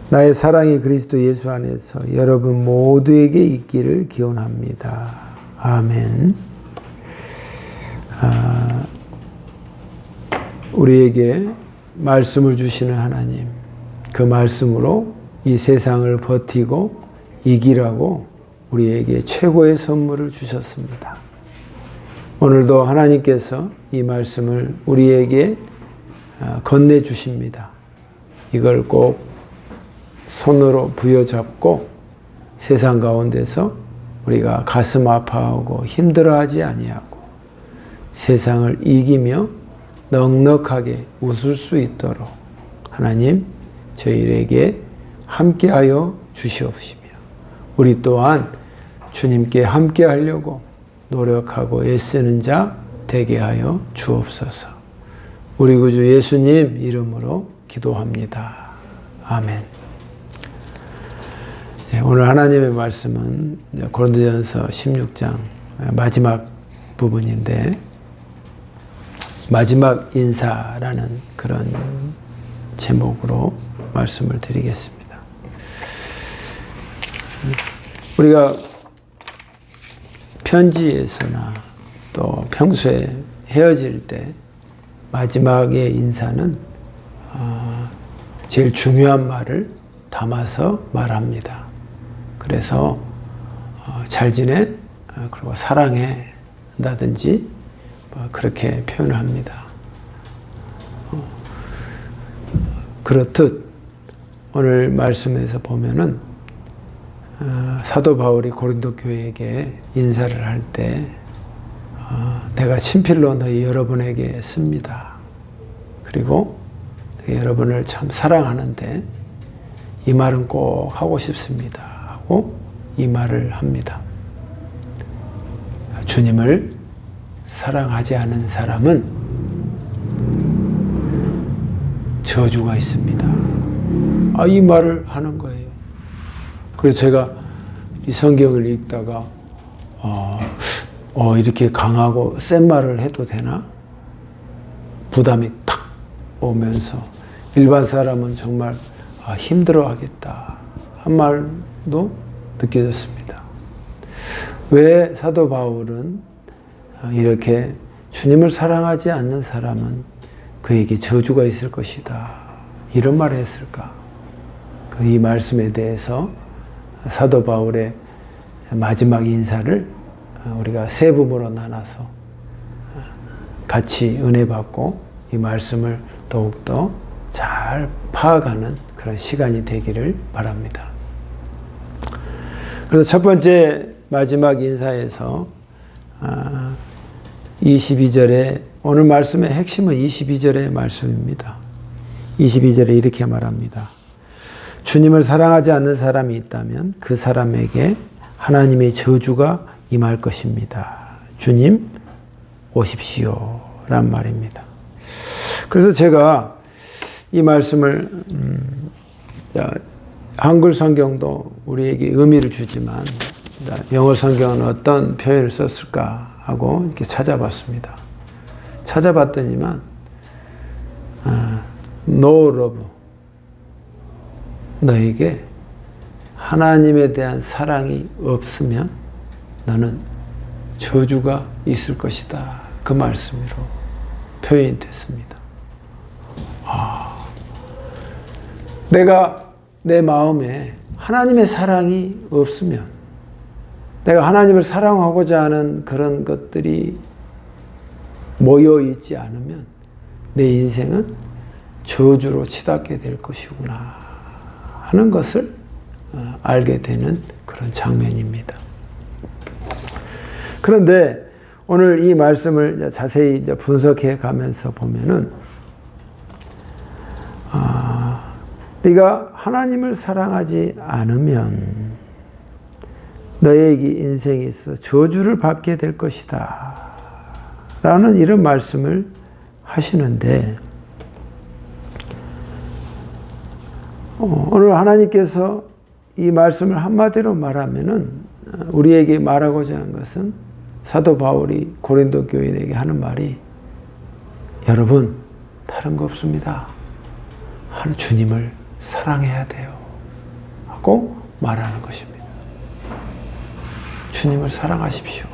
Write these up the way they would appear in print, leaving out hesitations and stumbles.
나의 사랑이 그리스도 예수 안에서 여러분 모두에게 있기를 기원합니다. 아멘. 우리에게 말씀을 주시는 하나님, 그 말씀으로 이 세상을 버티고 이기라고 우리에게 최고의 선물을 주셨습니다. 오늘도 하나님께서 이 말씀을 우리에게 건네주십니다. 이걸 꼭 손으로 부여잡고 세상 가운데서 우리가 가슴 아파하고 힘들어하지 아니하고 세상을 이기며 넉넉하게 웃을 수 있도록 하나님 저희에게 함께하여 주시옵시며 우리 또한 주님께 함께하려고 노력하고 애쓰는 자 되게 하여 주옵소서. 우리 구주 예수님 이름으로 기도합니다. 아멘. 오늘 하나님의 말씀은 고린도전서 16장 마지막 부분인데 마지막 인사라는 그런 제목으로 말씀을 드리겠습니다. 우리가 편지에서나 또 평소에 헤어질 때 마지막의 인사는 제일 중요한 말을 담아서 말합니다. 그래서 잘 지내? 그리고 사랑해? 한다든지 그렇게 표현을 합니다. 그렇듯 오늘 말씀에서 보면은 사도 바울이 고린도 교회에게 인사를 할 때 내가 친필로 너희 여러분에게 씁니다. 그리고 여러분을 참 사랑하는데 이 말은 꼭 하고 싶습니다. 하고 이 말을 합니다. 주님을 사랑하지 않은 사람은 저주가 있습니다. 이 말을 하는 거예요. 그래서 제가 이 성경을 읽다가 이렇게 강하고 센 말을 해도 되나? 부담이 탁 오면서 일반 사람은 정말 힘들어하겠다 한 말도 느껴졌습니다. 왜 사도 바울은 이렇게 주님을 사랑하지 않는 사람은 그에게 저주가 있을 것이다 이런 말을 했을까? 이 말씀에 대해서 사도 바울의 마지막 인사를 우리가 세 부분으로 나눠서 같이 은혜 받고 이 말씀을 더욱더 잘 파악하는 그런 시간이 되기를 바랍니다. 그래서 첫 번째 마지막 인사에서 22절에 오늘 말씀의 핵심은 22절의 말씀입니다. 22절에 이렇게 말합니다. 주님을 사랑하지 않는 사람이 있다면 그 사람에게 하나님의 저주가 임할 것입니다. 주님 오십시오 란 말입니다. 그래서 제가 이 말씀을 한글 성경도 우리에게 의미를 주지만 영어 성경은 어떤 표현을 썼을까 하고 이렇게 찾아봤습니다. 찾아봤더니만 No love, 너에게 하나님에 대한 사랑이 없으면 너는 저주가 있을 것이다. 그 말씀으로 표현이 됐습니다. 내가 내 마음에 하나님의 사랑이 없으면, 내가 하나님을 사랑하고자 하는 그런 것들이 모여 있지 않으면 내 인생은 저주로 치닫게 될 것이구나 하는 것을 알게 되는 그런 장면입니다. 그런데 오늘 이 말씀을 자세히 분석해 가면서 보면은 네가 하나님을 사랑하지 않으면 너의 인생에 있어 저주를 받게 될 것이다 라는 이런 말씀을 하시는데, 오늘 하나님께서 이 말씀을 한마디로 말하면은 우리에게 말하고자 하는 것은 사도 바울이 고린도 교인에게 하는 말이, 여러분 다른 거 없습니다. 주님을 사랑해야 돼요 하고 말하는 것입니다. 주님을 사랑하십시오.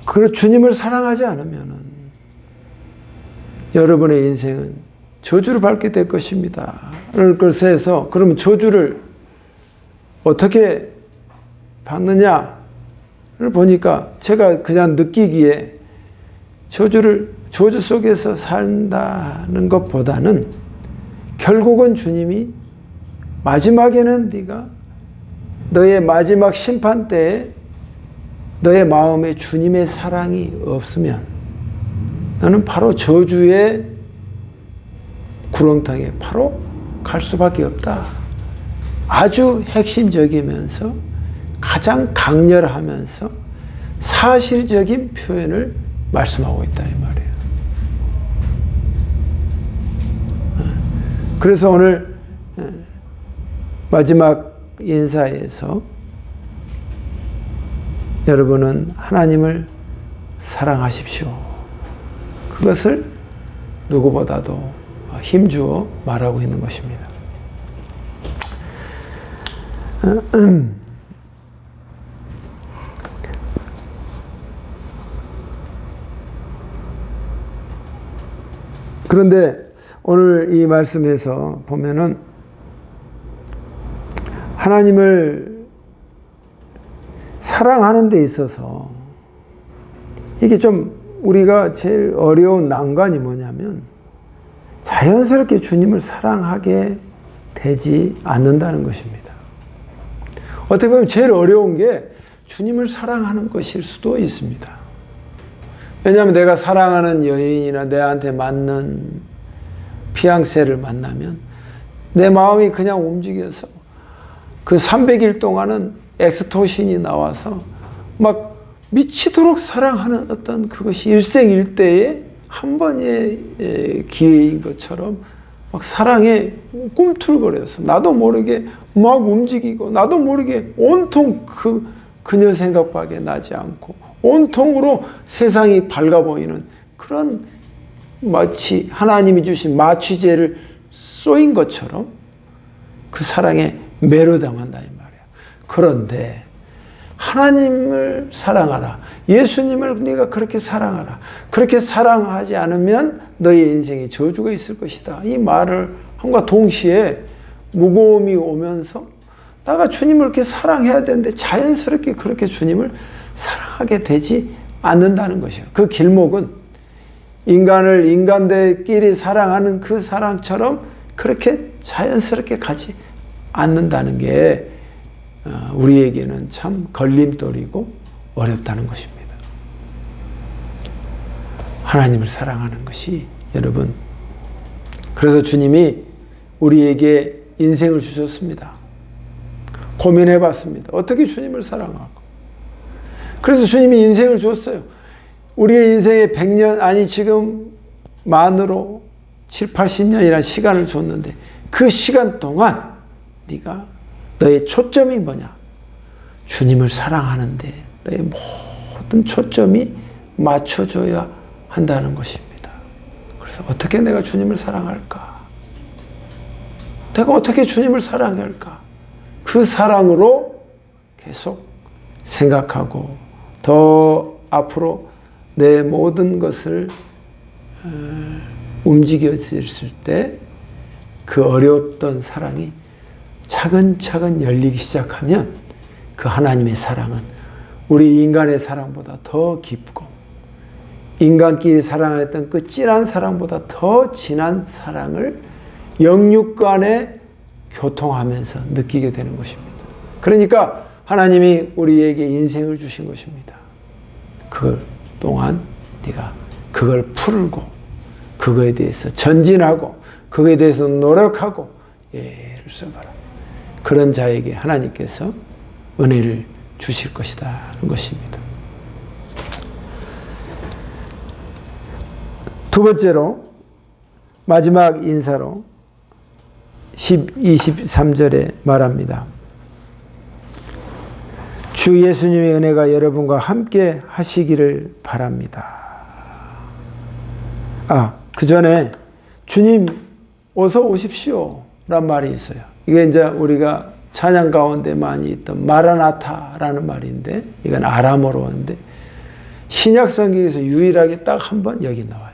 그리고 주님을 사랑하지 않으면 여러분의 인생은 저주를 밟게 될 것입니다. 그래서 해서 그러면 저주를 어떻게 받느냐를 보니까 제가 그냥 느끼기에 저주 속에서 산다는 것보다는 결국은 주님이 마지막에는 네가 너의 마지막 심판 때에 너의 마음에 주님의 사랑이 없으면 너는 바로 저주의 구렁텅이에 바로 갈 수밖에 없다. 아주 핵심적이면서 가장 강렬하면서 사실적인 표현을 말씀하고 있다 이 말이에요. 그래서 오늘 마지막 인사에서 여러분은 하나님을 사랑하십시오. 그것을 누구보다도 힘주어 말하고 있는 것입니다. 그런데 오늘 이 말씀에서 보면은 하나님을 사랑하는 데 있어서 이게 좀 우리가 제일 어려운 난관이 뭐냐면 자연스럽게 주님을 사랑하게 되지 않는다는 것입니다. 어떻게 보면 제일 어려운 게 주님을 사랑하는 것일 수도 있습니다. 왜냐하면 내가 사랑하는 여인이나 내한테 맞는 피앙세를 만나면 내 마음이 그냥 움직여서 그 300일 동안은 엑스토신이 나와서 막 미치도록 사랑하는 어떤 그것이 일생일대의 한 번의 기회인 것처럼 막 사랑에 꿈틀거려서 나도 모르게 막 움직이고 나도 모르게 온통 그녀 생각밖에 나지 않고 온통으로 세상이 밝아 보이는 그런 마치 하나님이 주신 마취제를 쏘인 것처럼 그 사랑에 매료당한다 이 말이에요. 그런데 하나님을 사랑하라. 예수님을 네가 그렇게 사랑하라. 그렇게 사랑하지 않으면 너의 인생에 저주가 있을 것이다. 이 말을 함과 동시에 무거움이 오면서 내가 주님을 이렇게 사랑해야 되는데 자연스럽게 그렇게 주님을 사랑하게 되지 않는다는 것이에요. 그 길목은 인간을 인간들끼리 사랑하는 그 사랑처럼 그렇게 자연스럽게 가지 않는다는 게 우리에게는 참 걸림돌이고 어렵다는 것입니다. 하나님을 사랑하는 것이 여러분, 그래서 주님이 우리에게 인생을 주셨습니다. 고민해 봤습니다. 어떻게 주님을 사랑하고. 그래서 주님이 인생을 줬어요. 우리의 인생에 100년, 아니 지금 만으로 7, 80년이라는 시간을 줬는데 그 시간 동안 네가 너의 초점이 뭐냐? 주님을 사랑하는데 너의 모든 초점이 맞춰져야 한다는 것입니다. 그래서 어떻게 내가 주님을 사랑할까? 내가 어떻게 주님을 사랑해야 할까? 그 사랑으로 계속 생각하고 더 앞으로 내 모든 것을 움직여졌을 때 그 어려웠던 사랑이 차근차근 열리기 시작하면 그 하나님의 사랑은 우리 인간의 사랑보다 더 깊고 인간끼리 사랑했던 그 진한 사랑보다 더 진한 사랑을 영육간에 교통하면서 느끼게 되는 것입니다. 그러니까 하나님이 우리에게 인생을 주신 것입니다. 그 동안 네가 그걸 풀고 그거에 대해서 전진하고 그거에 대해서 노력하고 예를 써봐라. 그런 자에게 하나님께서 은혜를 주실 것이다는 것입니다. 두 번째로 마지막 인사로 23절에 말합니다. 주 예수님의 은혜가 여러분과 함께 하시기를 바랍니다. 그 전에 주님 어서 오십시오 란 말이 있어요. 이게 이제 우리가 찬양 가운데 많이 있던 마라나타라는 말인데, 이건 아람어로 오는데 신약 성경에서 유일하게 딱 한 번 여기 나와요.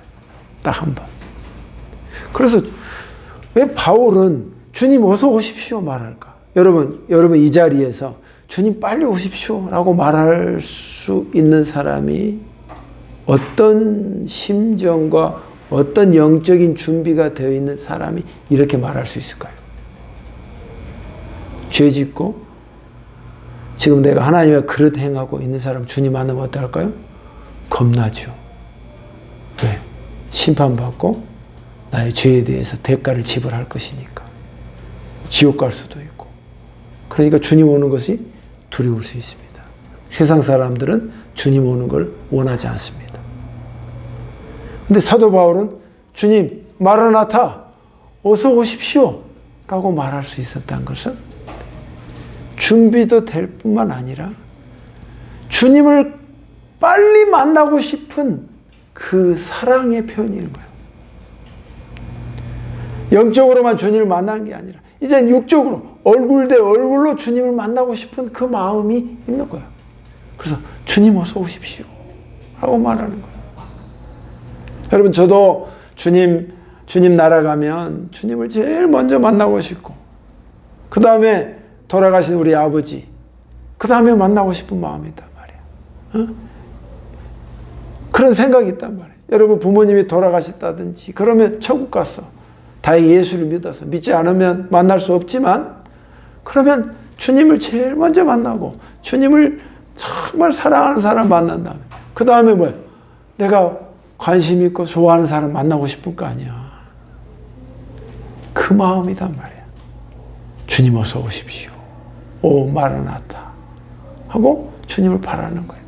딱 한 번. 그래서 왜 바울은 주님 어서 오십시오 말할까? 여러분 이 자리에서 주님 빨리 오십시오 라고 말할 수 있는 사람이 어떤 심정과 어떤 영적인 준비가 되어 있는 사람이 이렇게 말할 수 있을까요? 죄 짓고 지금 내가 하나님의 그릇 행하고 있는 사람 주님 만나면 어떨까요? 겁나죠. 왜? 심판받고 나의 죄에 대해서 대가를 지불할 것이니까. 지옥 갈 수도 있고. 그러니까 주님 오는 것이 두려울 수 있습니다. 세상 사람들은 주님 오는 걸 원하지 않습니다. 근데 사도 바울은 주님 마라나타 어서 오십시오 라고 말할 수 있었다는 것은 준비도 될 뿐만 아니라 주님을 빨리 만나고 싶은 그 사랑의 표현인 거예요. 영적으로만 주님을 만나는 게 아니라 이제 육적으로 얼굴 대 얼굴로 주님을 만나고 싶은 그 마음이 있는 거예요. 그래서 주님 어서 오십시오 라고 말하는 거예요. 여러분 저도 주님 나라 가면 주님을 제일 먼저 만나고 싶고 그 다음에 돌아가신 우리 아버지 그 다음에 만나고 싶은 마음이 있단 말이에요. 그런 생각이 있단 말이에요. 여러분 부모님이 돌아가셨다든지 그러면 천국 갔어. 다행히 예수를 믿어서 믿지 않으면 만날 수 없지만 그러면 주님을 제일 먼저 만나고 주님을 정말 사랑하는 사람 만난 다음에 그 다음에 뭐예요? 내가 관심 있고 좋아하는 사람 만나고 싶을 거 아니야. 그 마음이단 말이야. 주님 어서 오십시오. 오 마라나타 하고 주님을 바라는 거예요.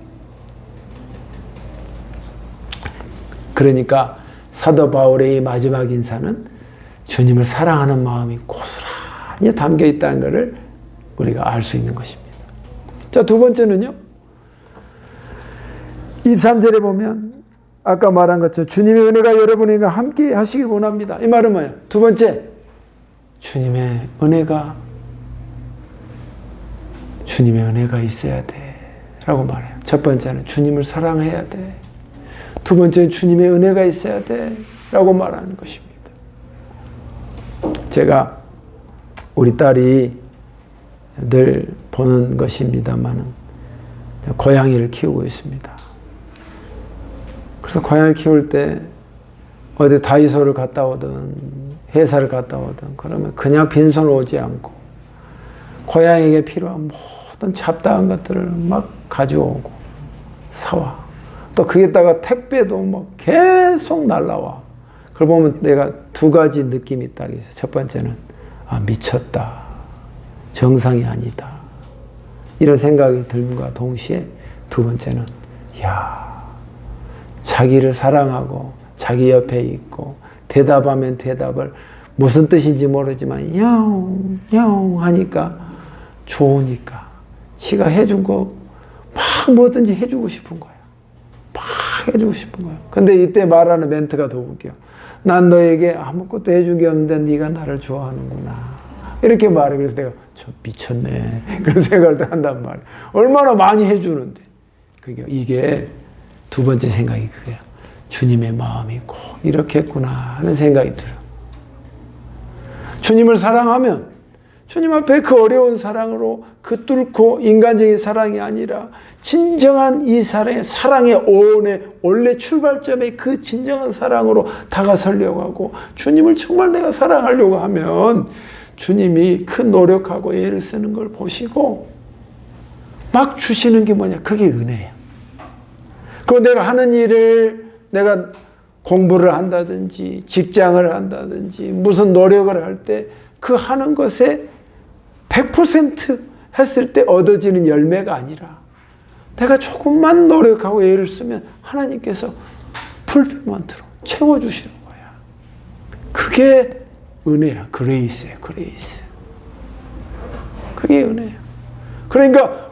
그러니까 사도 바울의 이 마지막 인사는 주님을 사랑하는 마음이 고스란히 담겨 있다는 것을 우리가 알 수 있는 것입니다. 자, 두 번째는요. 23절에 보면 아까 말한 것처럼 주님의 은혜가 여러분과 함께 하시길 원합니다. 이 말은 뭐예요? 두 번째, 주님의 은혜가 있어야 돼 라고 말해요. 첫 번째는 주님을 사랑해야 돼. 두 번째는 주님의 은혜가 있어야 돼 라고 말하는 것입니다. 제가 우리 딸이 늘 보는 것입니다만은 고양이를 키우고 있습니다. 그래서 고양이 키울 때 어디 다이소를 갔다 오든 회사를 갔다 오든 그러면 그냥 빈손 오지 않고 고양이에게 필요한 모든 잡다한 것들을 막 가져오고 사와. 또 거기다가 택배도 뭐 계속 날라와. 그걸 보면 내가 두 가지 느낌이 딱 있어요. 첫 번째는 미쳤다. 정상이 아니다. 이런 생각이 들면과 동시에 두 번째는 자기를 사랑하고 자기 옆에 있고 대답하면 대답을 무슨 뜻인지 모르지만 야옹 하니까 좋으니까 지가 해준 거 막 뭐든지 해주고 싶은 거야. 막 해주고 싶은 거야. 근데 이때 말하는 멘트가 더 웃겨. 난 너에게 아무것도 해준 게 없는데 네가 나를 좋아하는구나. 이렇게 말해. 그래서 내가 저 미쳤네. 그런 생각을 한단 말이야. 얼마나 많이 해주는데. 이게 두 번째 생각이 그거야. 주님의 마음이 꼭 이렇게 했구나 하는 생각이 들어. 주님을 사랑하면 주님 앞에 그 어려운 사랑으로 그 뚫고 인간적인 사랑이 아니라 진정한 이 사랑의 원래 출발점의 그 진정한 사랑으로 다가서려고 하고 주님을 정말 내가 사랑하려고 하면 주님이 그 노력하고 애를 쓰는 걸 보시고 막 주시는 게 뭐냐? 그게 은혜예요. 그리고 내가 하는 일을 내가 공부를 한다든지 직장을 한다든지 무슨 노력을 할 때 그 하는 것에 100% 했을 때 얻어지는 열매가 아니라 내가 조금만 노력하고 애를 쓰면 하나님께서 풀필먼트로 채워주시는 거야. 그게 은혜야. 그레이스예요. 그레이스. 그게 은혜야. 그러니까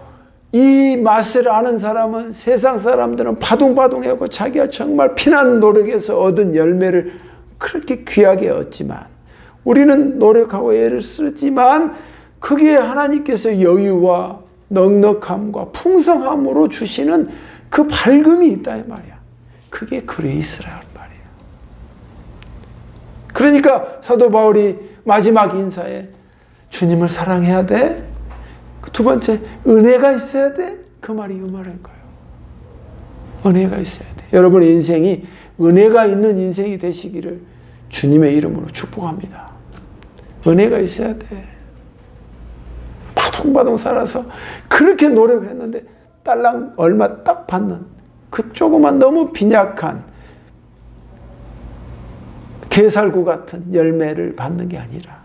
이 맛을 아는 사람은 세상 사람들은 바둥바둥하고 자기가 정말 피나는 노력에서 얻은 열매를 그렇게 귀하게 얻지만 우리는 노력하고 애를 쓰지만 그게 하나님께서 여유와 넉넉함과 풍성함으로 주시는 그 밝음이 있다 이 말이야. 그게 그레이스라는 말이야. 그러니까 사도 바울이 마지막 인사에 주님을 사랑해야 돼. 두 번째, 은혜가 있어야 돼. 그 말이 이 말인 거예요. 은혜가 있어야 돼. 여러분의 인생이 은혜가 있는 인생이 되시기를 주님의 이름으로 축복합니다. 은혜가 있어야 돼. 바둥바둥 살아서 그렇게 노력을 했는데 딸랑 얼마 딱 받는 그 조그만 너무 빈약한 게살구 같은 열매를 받는 게 아니라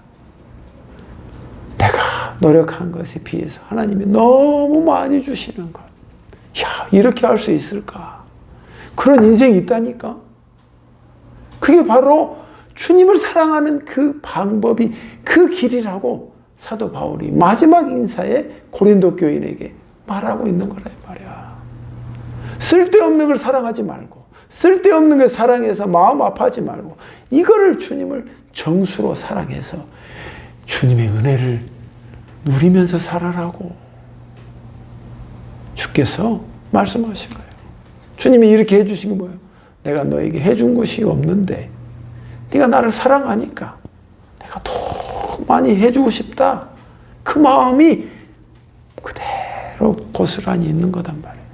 내가 노력한 것에 비해서 하나님이 너무 많이 주시는 것. 야, 이렇게 할 수 있을까? 그런 인생이 있다니까. 그게 바로 주님을 사랑하는 그 방법이 그 길이라고 사도 바울이 마지막 인사에 고린도 교인에게 말하고 있는 거라 이 말이야. 쓸데없는 걸 사랑하지 말고 쓸데없는 걸 사랑해서 마음 아파하지 말고 이거를 주님을 정수로 사랑해서 주님의 은혜를 누리면서 살아라고 주께서 말씀하신 거예요. 주님이 이렇게 해주신 게 뭐예요? 내가 너에게 해준 것이 없는데 네가 나를 사랑하니까 내가 더 많이 해주고 싶다. 그 마음이 그대로 고스란히 있는 거단 말이에요.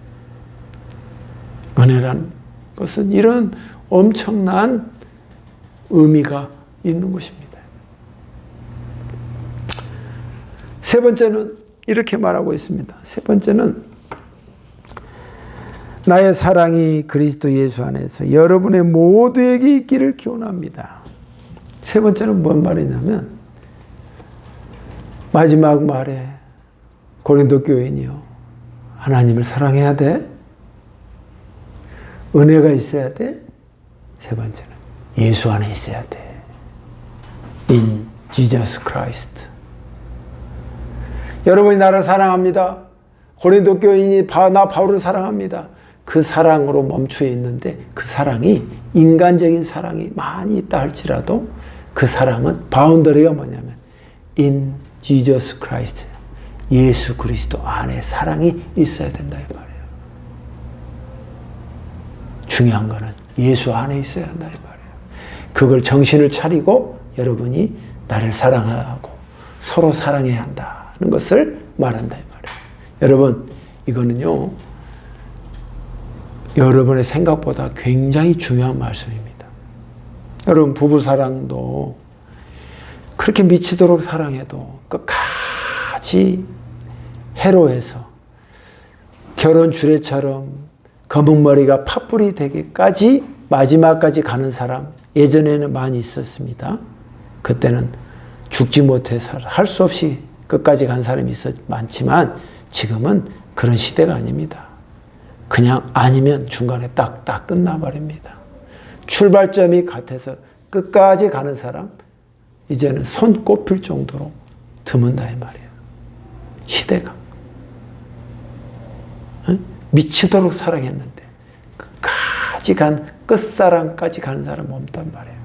은혜란 것은 이런 엄청난 의미가 있는 것입니다. 세 번째는 이렇게 말하고 있습니다. 세 번째는 나의 사랑이 그리스도 예수 안에서 여러분의 모두에게 있기를 기원합니다. 세 번째는 뭔 말이냐면 마지막 말에 고린도 교인이요. 하나님을 사랑해야 돼. 은혜가 있어야 돼. 세 번째는 예수 안에 있어야 돼. In Jesus Christ. 여러분이 나를 사랑합니다. 고린도 교인이 나 바울을 사랑합니다. 그 사랑으로 멈춰 있는데 그 사랑이 인간적인 사랑이 많이 있다 할지라도 그 사랑은 바운더리가 뭐냐면 In Jesus Christ. 예수 그리스도 안에 사랑이 있어야 된다 이 말이에요. 중요한 거는 예수 안에 있어야 한다 이 말이에요. 그걸 정신을 차리고 여러분이 나를 사랑하고 서로 사랑해야 한다는 것을 말한다 이 말이에요. 여러분 이거는요. 여러분의 생각보다 굉장히 중요한 말씀입니다. 여러분 부부사랑도 그렇게 미치도록 사랑해도 끝까지 해로해서 결혼 주례처럼 검은머리가 팥불이 되기까지 마지막까지 가는 사람 예전에는 많이 있었습니다. 그때는 죽지 못해서 할 수 없이 끝까지 간 사람이 많지만 지금은 그런 시대가 아닙니다. 그냥 아니면 중간에 딱 끝나버립니다. 출발점이 같아서 끝까지 가는 사람 이제는 손 꼽힐 정도로 드문다 이 말이에요. 시대가 미치도록 사랑했는데 끝까지 간 끝사랑까지 가는 사람 없단 말이에요.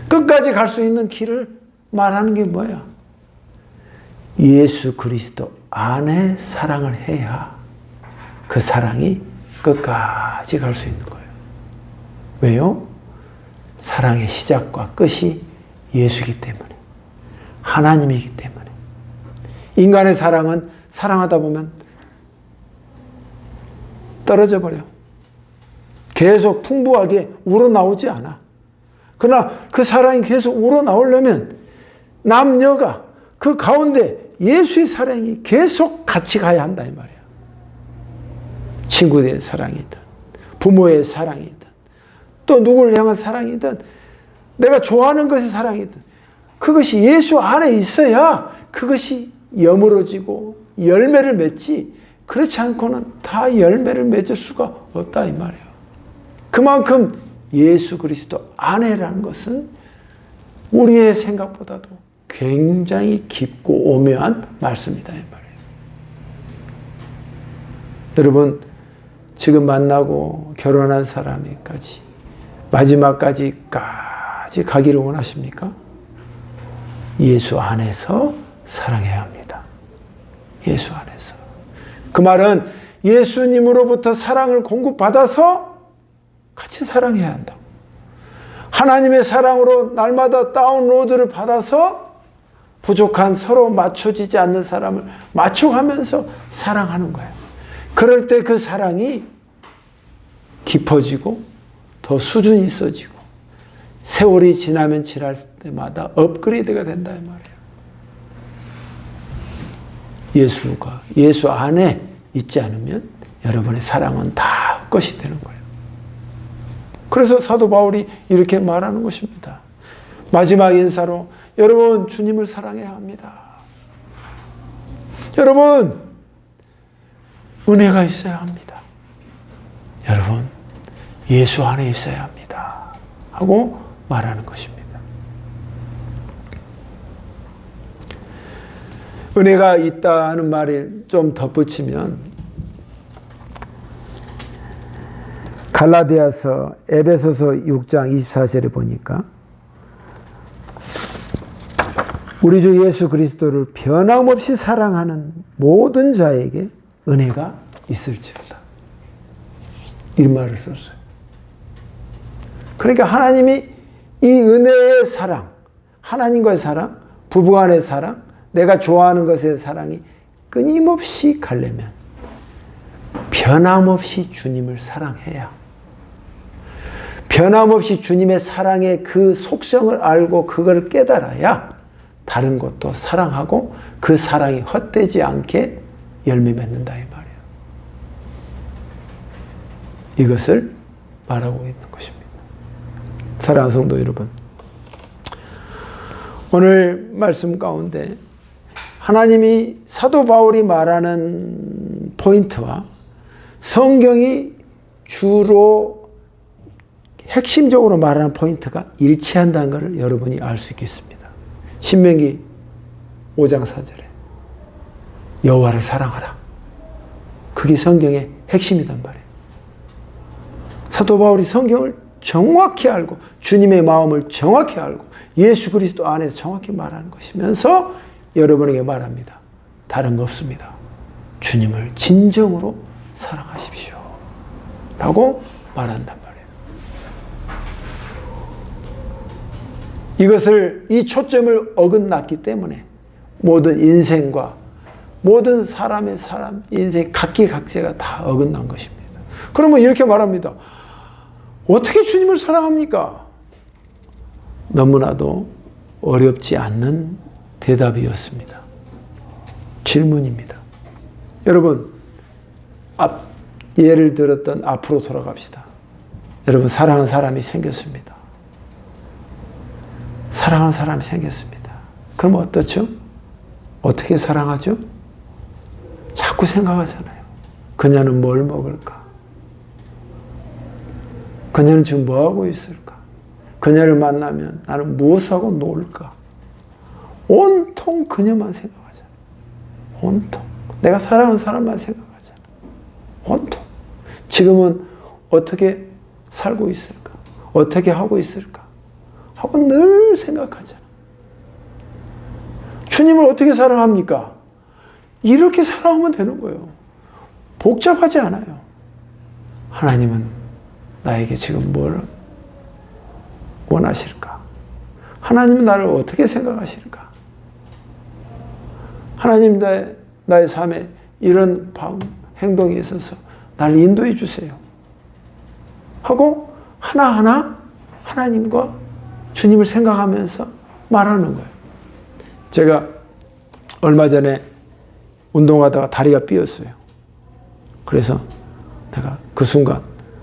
끝까지 갈 수 있는 길을 말하는 게 뭐야? 예수 그리스도 안에 사랑을 해야 그 사랑이 끝까지 갈 수 있는 거예요. 왜요? 사랑의 시작과 끝이 예수이기 때문에 하나님이기 때문에 인간의 사랑은 사랑하다 보면 떨어져 버려. 계속 풍부하게 우러나오지 않아. 그러나 그 사랑이 계속 우러나오려면 남녀가 그 가운데 예수의 사랑이 계속 같이 가야 한다 이 말이야. 친구들의 사랑이든 부모의 사랑이든 또 누구를 향한 사랑이든 내가 좋아하는 것의 사랑이든 그것이 예수 안에 있어야 그것이 여물어지고 열매를 맺지 그렇지 않고는 다 열매를 맺을 수가 없다 이 말이에요. 그만큼 예수 그리스도 안에라는 것은 우리의 생각보다도 굉장히 깊고 오묘한 말씀이다 이 말이에요. 여러분, 지금 만나고 결혼한 사람이까지 마지막까지 가기를 원하십니까? 예수 안에서 사랑해야 합니다. 예수 안에서. 그 말은 예수님으로부터 사랑을 공급받아서 같이 사랑해야 한다고. 하나님의 사랑으로 날마다 다운로드를 받아서 부족한 서로 맞춰지지 않는 사람을 맞춰가면서 사랑하는 거예요. 그럴 때 그 사랑이 깊어지고 더 수준이 있어지고 세월이 지나면 지날 때마다 업그레이드가 된다 이 말이에요. 예수 안에 있지 않으면 여러분의 사랑은 다 헛것이 되는 거예요. 그래서 사도 바울이 이렇게 말하는 것입니다. 마지막 인사로 여러분 주님을 사랑해야 합니다. 여러분 은혜가 있어야 합니다. 여러분 예수 안에 있어야 합니다. 하고 말하는 것입니다. 은혜가 있다는 말을 좀 덧붙이면 갈라디아서 에베소서 6장 24절에 보니까 우리 주 예수 그리스도를 변함없이 사랑하는 모든 자에게 은혜가 있을지어다. 이 말을 썼어요. 그러니까 하나님이 이 은혜의 사랑, 하나님과의 사랑, 부부간의 사랑, 내가 좋아하는 것의 사랑이 끊임없이 가려면 변함없이 주님을 사랑해야, 변함없이 주님의 사랑의 그 속성을 알고 그걸 깨달아야 다른 것도 사랑하고 그 사랑이 헛되지 않게 열매 맺는다 이 말이에요. 이것을 말하고 있는 것입니다. 사랑하는 성도 여러분, 오늘 말씀 가운데 하나님이 사도 바울이 말하는 포인트와 성경이 주로 핵심적으로 말하는 포인트가 일치한다는 것을 여러분이 알 수 있겠습니다. 신명기 5장 4절에 여호와를 사랑하라. 그게 성경의 핵심이란 말이에요. 사도 바울이 성경을 정확히 알고 주님의 마음을 정확히 알고 예수 그리스도 안에서 정확히 말하는 것이면서 여러분에게 말합니다. 다른 거 없습니다. 주님을 진정으로 사랑하십시오. 라고 말한단 말이에요. 이 초점을 어긋났기 때문에 모든 인생과 모든 사람의 인생 각기각색가 다 어긋난 것입니다. 그러면 이렇게 말합니다. 어떻게 주님을 사랑합니까? 너무나도 어렵지 않는 대답이었습니다. 질문입니다. 여러분, 예를 들었던 앞으로 돌아갑시다. 여러분, 사랑하는 사람이 생겼습니다. 사랑하는 사람이 생겼습니다. 그럼 어떻죠? 어떻게 사랑하죠? 자꾸 생각하잖아요. 그녀는 뭘 먹을까? 그녀는 지금 뭐하고 있을까? 그녀를 만나면 나는 무엇하고 놀까? 온통 그녀만 생각하잖아. 온통. 내가 사랑하는 사람만 생각하잖아. 온통. 지금은 어떻게 살고 있을까? 어떻게 하고 있을까? 하고 늘 생각하잖아. 주님을 어떻게 사랑합니까? 이렇게 사랑하면 되는 거예요. 복잡하지 않아요. 하나님은 나에게 지금 뭘 원하실까? 하나님은 나를 어떻게 생각하실까? 하나님 나의 삶에 이런 행동에 있어서 나를 인도해 주세요. 하고 하나하나 하나님과 주님을 생각하면서 말하는 거예요. 제가 얼마 전에 운동하다가 다리가 삐었어요. 그래서 내가 그 순간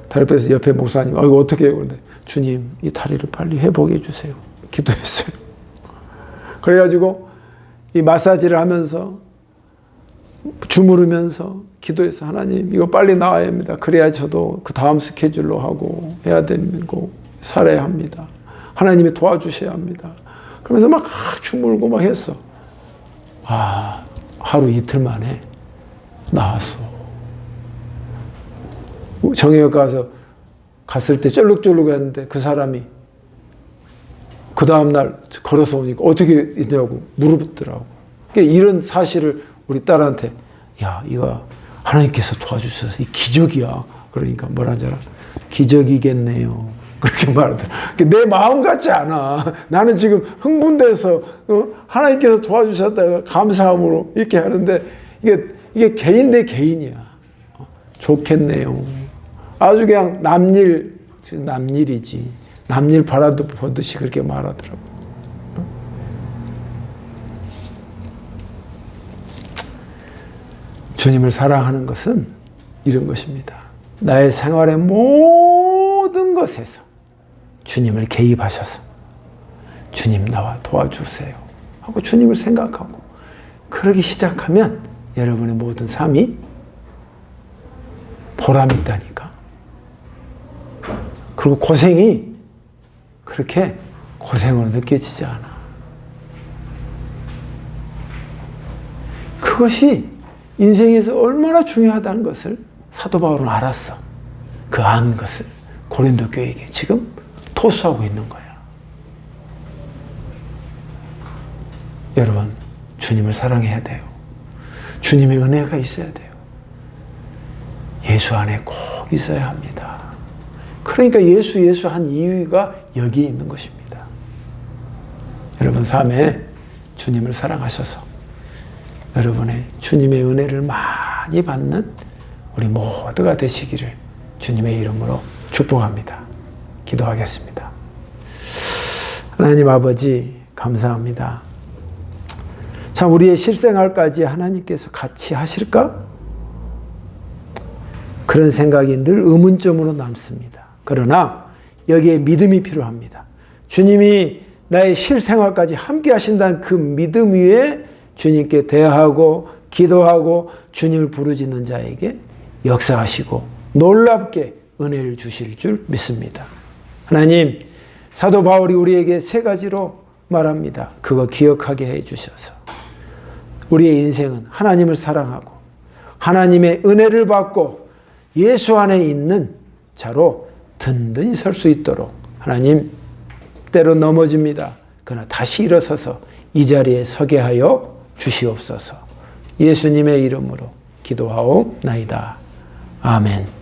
다리 삐어서 옆에 목사님, 이거 어떻게 해요? 그런데 주님, 이 다리를 빨리 회복해 주세요. 기도했어요. 그래가지고 이 마사지를 하면서 주무르면서 기도해서 하나님, 이거 빨리 나와야 합니다. 그래야 저도 그 다음 스케줄로 하고 해야 되고 살아야 합니다. 하나님이 도와주셔야 합니다. 그러면서 막 주물고 막 했어. 하루 이틀 만에 나았어. 정형외과 가서 갔을 때 쩔룩쩔룩했는데 그 사람이 그 다음날 걸어서 오니까 어떻게 있냐고 물어보더라고. 그러니까 이런 사실을 우리 딸한테, 야, 이거 하나님께서 도와주셔서 이 기적이야. 그러니까 뭐라 하잖아. 기적이겠네요. 그렇게 말하더라. 내 마음 같지 않아. 나는 지금 흥분돼서 하나님께서 도와주셨다가 감사함으로 이렇게 하는데 이게 개인 대 개인이야. 좋겠네요. 아주 그냥 남일이지. 남일 바라보듯이 그렇게 말하더라고. 주님을 사랑하는 것은 이런 것입니다. 나의 생활의 모든 것에서 주님을 개입하셔서 주님 나와 도와주세요 하고 주님을 생각하고 그러기 시작하면 여러분의 모든 삶이 보람이 있다니까. 그리고 고생이 그렇게 고생으로 느껴지지 않아. 그것이 인생에서 얼마나 중요하다는 것을 사도 바울은 알았어. 그 아는 것을 고린도 교회에게 지금 토수하고 있는 거야. 여러분, 주님을 사랑해야 돼요. 주님의 은혜가 있어야 돼요. 예수 안에 꼭 있어야 합니다. 그러니까 예수 한 이유가 여기에 있는 것입니다. 여러분 삶에 주님을 사랑하셔서 여러분의 주님의 은혜를 많이 받는 우리 모두가 되시기를 주님의 이름으로 축복합니다. 기도하겠습니다. 하나님 아버지 감사합니다. 참 우리의 실생활까지 하나님께서 같이 하실까? 그런 생각이 늘 의문점으로 남습니다. 그러나 여기에 믿음이 필요합니다. 주님이 나의 실생활까지 함께 하신다는 그 믿음 위에 주님께 대하고 기도하고 주님을 부르짖는 자에게 역사하시고 놀랍게 은혜를 주실 줄 믿습니다. 하나님, 사도 바울이 우리에게 세 가지로 말합니다. 그거 기억하게 해 주셔서 우리의 인생은 하나님을 사랑하고 하나님의 은혜를 받고 예수 안에 있는 자로 든든히 설 수 있도록 하나님, 때로 넘어집니다. 그러나 다시 일어서서 이 자리에 서게 하여 주시옵소서. 예수님의 이름으로 기도하옵나이다. 아멘.